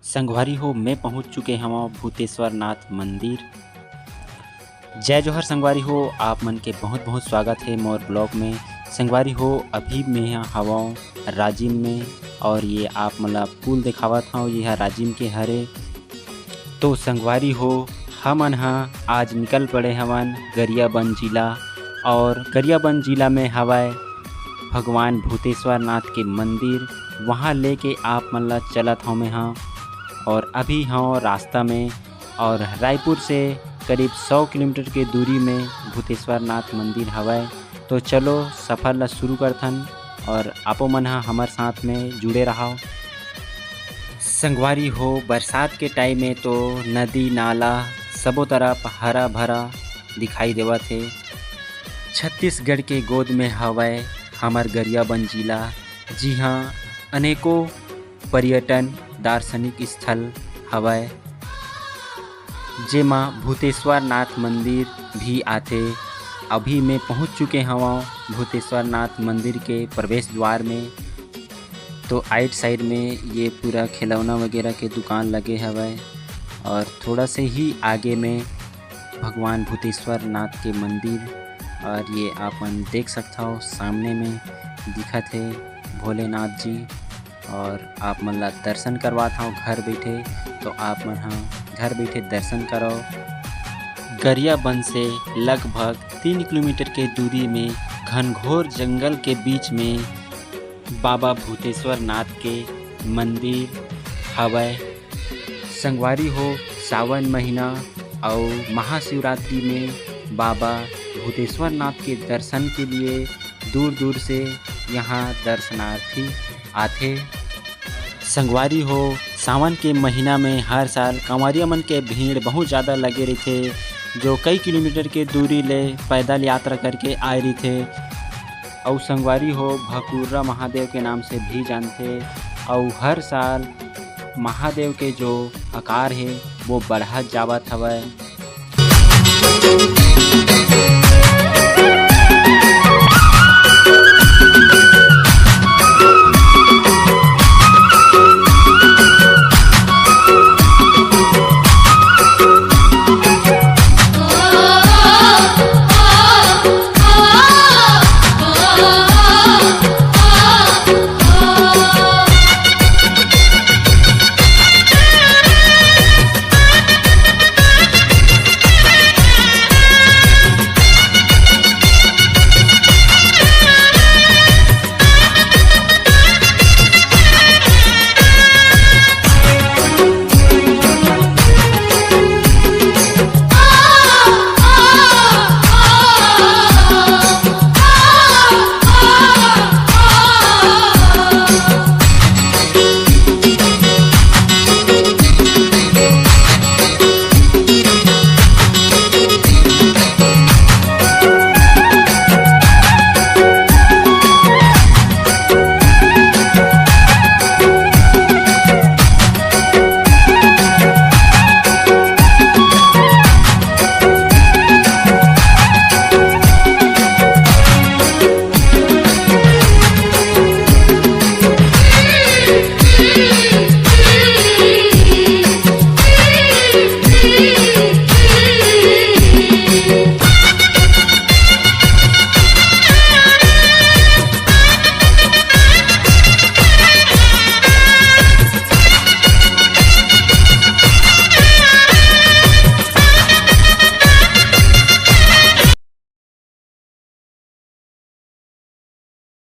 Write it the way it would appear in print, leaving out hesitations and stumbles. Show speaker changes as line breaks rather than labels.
संगवारी हो मैं पहुंच चुके हवा भूतेश्वर नाथ मंदिर। जय जोहर संगवारी हो, आप मन के बहुत बहुत स्वागत है मोर ब्लॉग में। संगवारी हो अभी मैं यहाँ हवा राजिम में, और ये आप मतलब पुल दिखावत हूँ, यह राजिम के हरे। तो संगवारी हो हमन आज निकल पड़े हवन गरियाबंद जिला, और गरियाबंद जिला में हवाए भगवान भूतेश्वर नाथ के मंदिर। वहाँ लेके आप मतलब चलत हूँ मैं हाँ, और अभी हाँ रास्ता में, और रायपुर से करीब 100 किलोमीटर के दूरी में भूतेश्वर नाथ मंदिर हवाए। तो चलो सफ़र ला शुरू करथन, और आपो मन हमारे साथ में जुड़े रहो। संगवारी हो बरसात के टाइम में तो नदी नाला सबों तरफ हरा भरा दिखाई देवत है। छत्तीसगढ़ के गोद में हवाए हमार गरियाबंद जिला। जी हाँ, अनेकों पर्यटन दार्शनिक स्थल हवाए, जेमा भूतेश्वर नाथ मंदिर भी आथे। अभी मैं पहुंच चुके हवा भूतेश्वर नाथ मंदिर के प्रवेश द्वार में। तो आइट साइड में ये पूरा खिलौना वगैरह के दुकान लगे हवाए, और थोड़ा से ही आगे में भगवान भूतेश्वर नाथ के मंदिर। और ये आपन देख सकता हो सामने में दिखत है भोलेनाथ जी, और आप मन ला दर्शन करवाता हूँ घर बैठे। तो आप मन हाँ घर बैठे दर्शन करो। गरियाबंद से लगभग 3 किलोमीटर के दूरी में घनघोर जंगल के बीच में बाबा भूतेश्वर नाथ के मंदिर हवय। संगवारी हो सावन महीना और महाशिवरात्रि में बाबा भूतेश्वर नाथ के दर्शन के लिए दूर दूर से यहाँ दर्शनार्थी आथे। संगवारी हो सावन के महीना में हर साल कंवरिया मन के भीड़ बहुत ज़्यादा लगे रहते, जो कई किलोमीटर के दूरी ले पैदल यात्रा करके आए रहते। और संगवारी हो भकुर्रा महादेव के नाम से भी जानते, और हर साल महादेव के जो आकार है वो बढ़त जावत हवय।